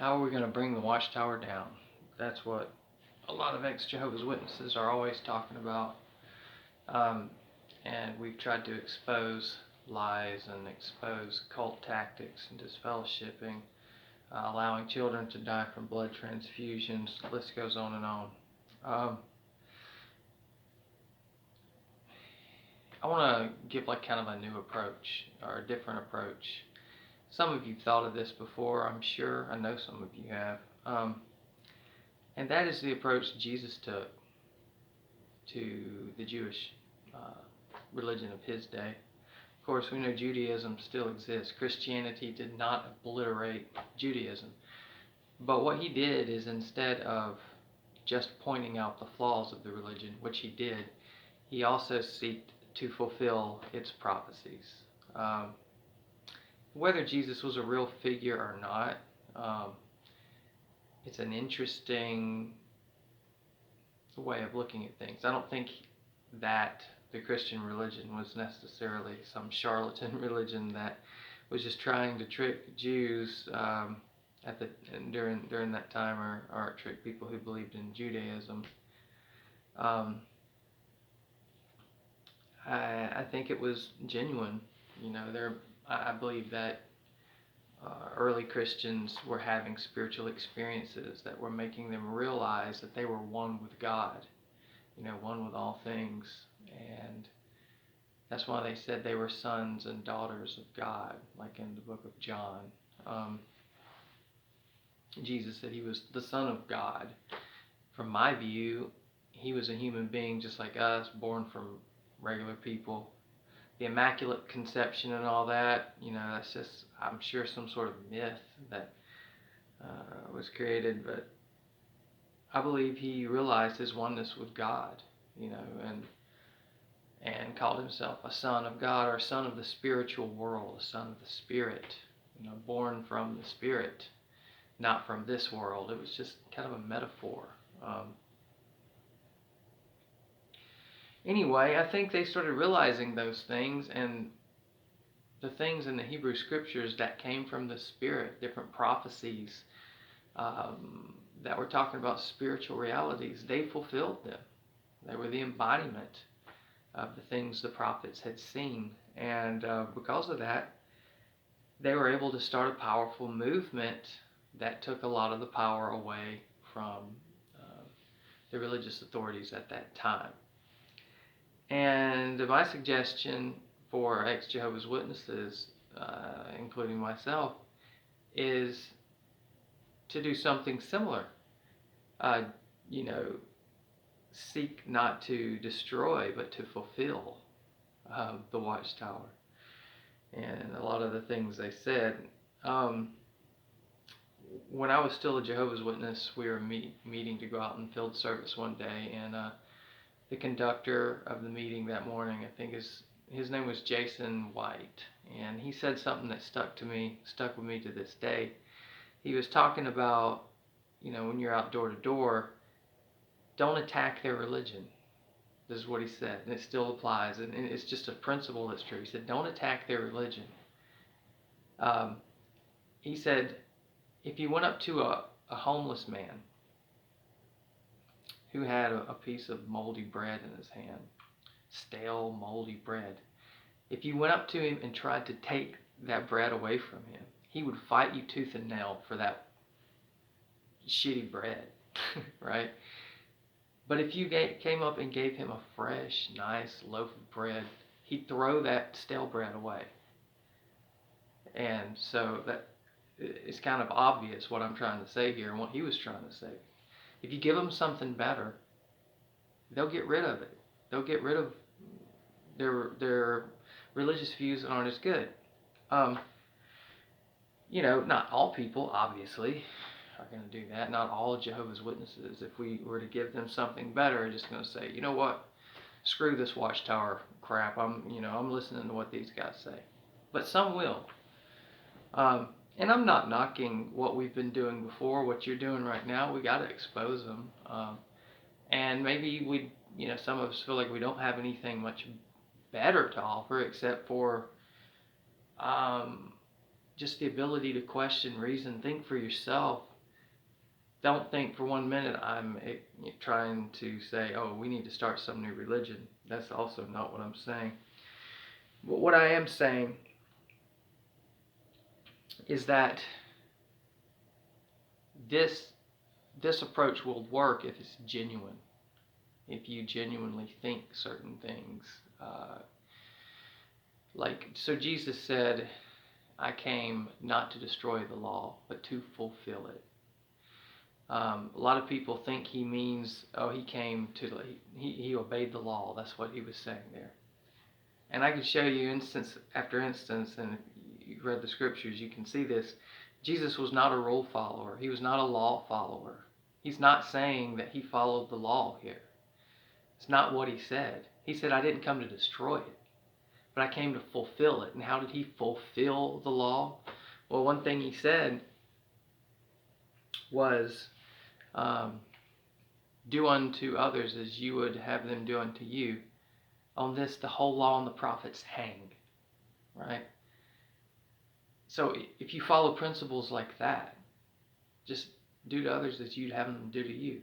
How are we going to bring the Watchtower down? That's what a lot of ex-Jehovah's Witnesses are always talking about. And we've tried to expose lies and expose cult tactics and disfellowshipping, allowing children to die from blood transfusions. The list goes on and on. I want to give like kind of a new approach or a different approach. Some of you have thought of this before, I'm sure. I know some of you have. And that is the approach Jesus took to the Jewish religion of his day. Of course, we know Judaism still exists. Christianity did not obliterate Judaism. But what he did is, instead of just pointing out the flaws of the religion, which he did, he also sought to fulfill its prophecies. Whether Jesus was a real figure or not, it's an interesting way of looking at things. I don't think that the Christian religion was necessarily some charlatan religion that was just trying to trick Jews during that time, or trick people who believed in Judaism. I think it was genuine. I believe that early Christians were having spiritual experiences that were making them realize that they were one with God, one with all things. And that's why they said they were sons and daughters of God, like in the book of John. Jesus said he was the Son of God. From my view, he was a human being just like us, born from regular people. The Immaculate Conception and all that, that's just, I'm sure, some sort of myth that was created. But I believe he realized his oneness with God, and called himself a son of God, or a son of the spiritual world, a son of the Spirit, born from the Spirit, not from this world. It was just kind of a metaphor. Anyway, I think they started realizing those things, and the things in the Hebrew Scriptures that came from the Spirit, different prophecies that were talking about spiritual realities, they fulfilled them. They were the embodiment of the things the prophets had seen. And because of that, they were able to start a powerful movement that took a lot of the power away from the religious authorities at that time. And my suggestion for ex-Jehovah's Witnesses, including myself, is to do something similar. Seek not to destroy, but to fulfill the Watchtower. And a lot of the things they said. When I was still a Jehovah's Witness, we were meeting to go out in field service one day, and the conductor of the meeting that morning, I think his name was Jason White, and he said something that stuck with me to this day. He was talking about, when you're out door to door, don't attack their religion. This is what he said, and it still applies, and it's just a principle that's true. He said, don't attack their religion. He said, if you went up to a homeless man who had a piece of moldy bread in his hand, stale, moldy bread, if you went up to him and tried to take that bread away from him, he would fight you tooth and nail for that shitty bread, right? But if you came up and gave him a fresh, nice loaf of bread, he'd throw that stale bread away. And so that it's kind of obvious what I'm trying to say here and what he was trying to say. If you give them something better, they'll get rid of it. They'll get rid of their religious views that aren't as good. Not all people, obviously, are going to do that. Not all Jehovah's Witnesses. If we were to give them something better, are just going to say, you know what, screw this Watchtower crap. I'm listening to what these guys say. But some will. And I'm not knocking what we've been doing before, what you're doing right now. We got to expose them. And maybe some of us feel like we don't have anything much better to offer except for just the ability to question, reason, think for yourself, don't think for 1 minute I'm trying to say, oh, we need to start some new religion. That's also not what I'm saying. But what I am saying is that this approach will work if it's genuine. If you genuinely think certain things. So Jesus said, I came not to destroy the law, but to fulfill it. A lot of people think he means, he came to, he obeyed the law. That's what he was saying there. And I can show you instance after instance, and if you read the scriptures, you can see this. Jesus was not a rule follower. He was not a law follower. He's not saying that he followed the law here. It's not what he said. He said, I didn't come to destroy it, but I came to fulfill it. And how did he fulfill the law? Well, one thing he said was, do unto others as you would have them do unto you. On this, the whole law and the prophets hang, right? So if you follow principles like that, just do to others as you'd have them do to you.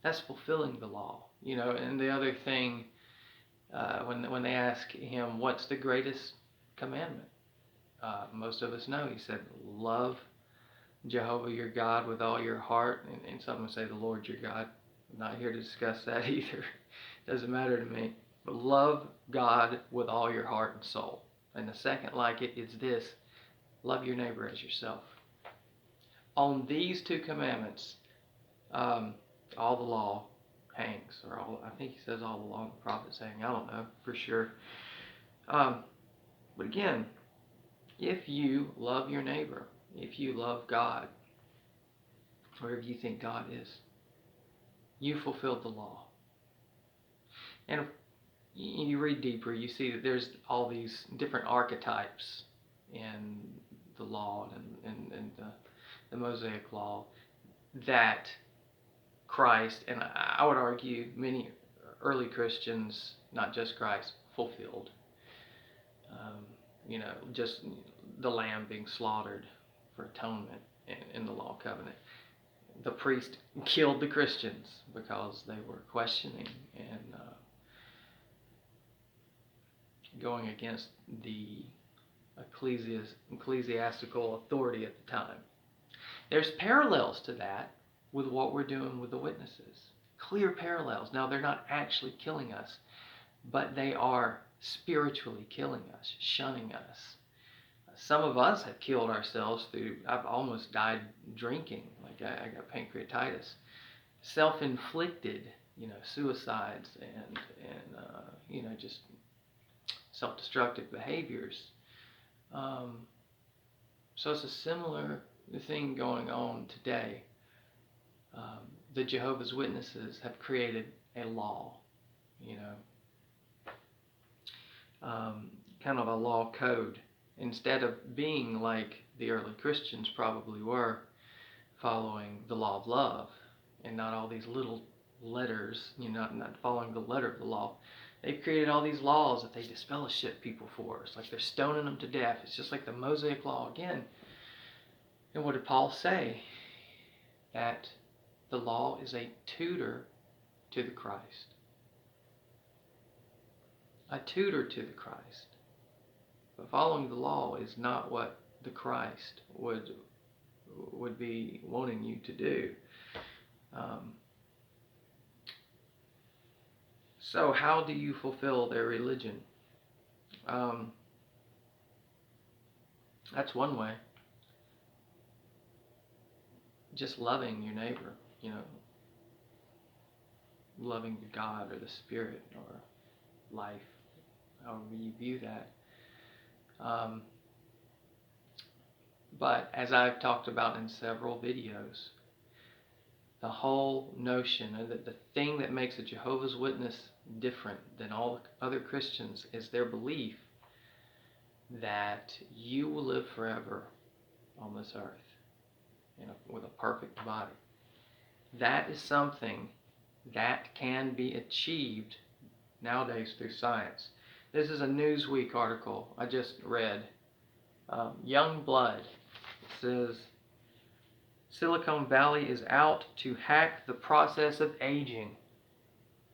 That's fulfilling the law, And the other thing, when they ask him, what's the greatest commandment? Most of us know. He said, love Jehovah your God with all your heart. And some would say the Lord your God. I'm not here to discuss that either. Doesn't matter to me. But love God with all your heart and soul. And the second like it is this, love your neighbor as yourself. On these two commandments, all the law hangs. I think he says all the law and the prophets hang. I don't know for sure. But again, if you love your neighbor, if you love God, wherever you think God is, you fulfilled the law. And if you read deeper, you see that there's all these different archetypes in the law and the Mosaic law that Christ, and I would argue many early Christians, not just Christ, fulfilled. Just the lamb being slaughtered for atonement in the law covenant. The priest killed the Christians because they were questioning and going against the ecclesiastical authority at the time. There's parallels to that with what we're doing with the witnesses. Clear parallels. Now, they're not actually killing us, but they are spiritually killing us, shunning us. Some of us have killed ourselves I've almost died drinking. Like I got pancreatitis. Self-inflicted, suicides and just self-destructive behaviors. So it's a similar thing going on today. The Jehovah's Witnesses have created a law, kind of a law code. Instead of being like the early Christians probably were, following the law of love and not all these little letters, not following the letter of the law. They've created all these laws that they disfellowship people for. It's like they're stoning them to death. It's just like the Mosaic law again. And what did Paul say? That the law is a tutor to the Christ. A tutor to the Christ. But following the law is not what the Christ would be wanting you to do. So how do you fulfill their religion? That's one way. Just loving your neighbor, loving God or the Spirit or life, however you view that. But as I've talked about in several videos, the whole notion, that the thing that makes a Jehovah's Witness different than all other Christians is their belief that you will live forever on this earth with a perfect body. That is something that can be achieved nowadays through science. This is a Newsweek article I just read. Young Blood says Silicon Valley is out to hack the process of aging.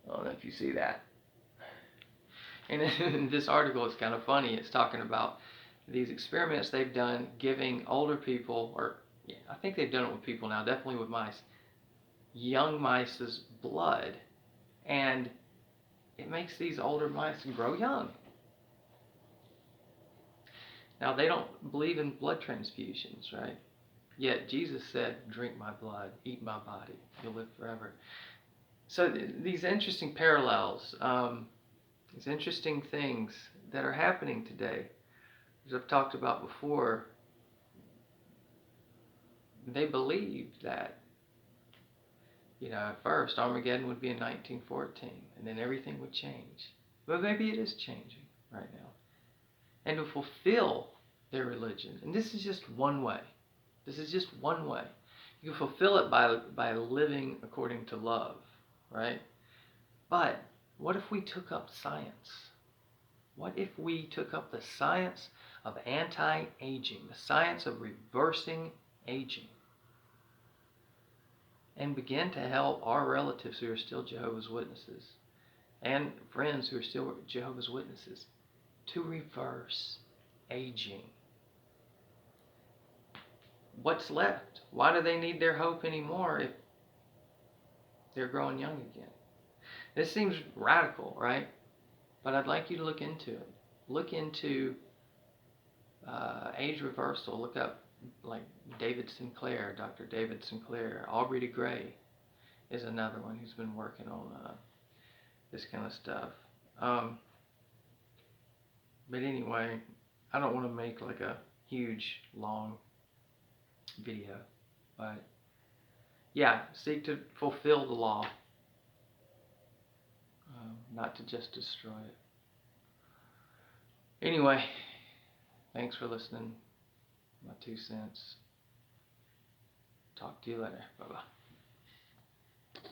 I don't know if you see that. And in this article, it's kind of funny. It's talking about these experiments they've done giving older people, or yeah, I think they've done it with people now, definitely with mice, young mice's blood. And it makes these older mice grow young. Now, they don't believe in blood transfusions, right? Yet Jesus said, drink my blood, eat my body, you'll live forever. So these interesting parallels, these interesting things that are happening today, as I've talked about before, they believed that, at first Armageddon would be in 1914, and then everything would change. But maybe it is changing right now. And to fulfill their religion, and this is just one way. This is just one way. You can fulfill it by living according to love, right? But what if we took up science? What if we took up the science of anti-aging, the science of reversing aging, and begin to help our relatives who are still Jehovah's Witnesses and friends who are still Jehovah's Witnesses to reverse aging? What's left? Why do they need their hope anymore if they're growing young again? This seems radical, right? But I'd like you to look into it. Look into age reversal. Look up like David Sinclair, Dr. David Sinclair. Aubrey de Grey is another one who's been working on this kind of stuff. But anyway, I don't want to make like a huge, long video. But yeah, seek to fulfill the law, not to just destroy it. Anyway, thanks for listening. My 2 cents. Talk to you later. Bye-bye.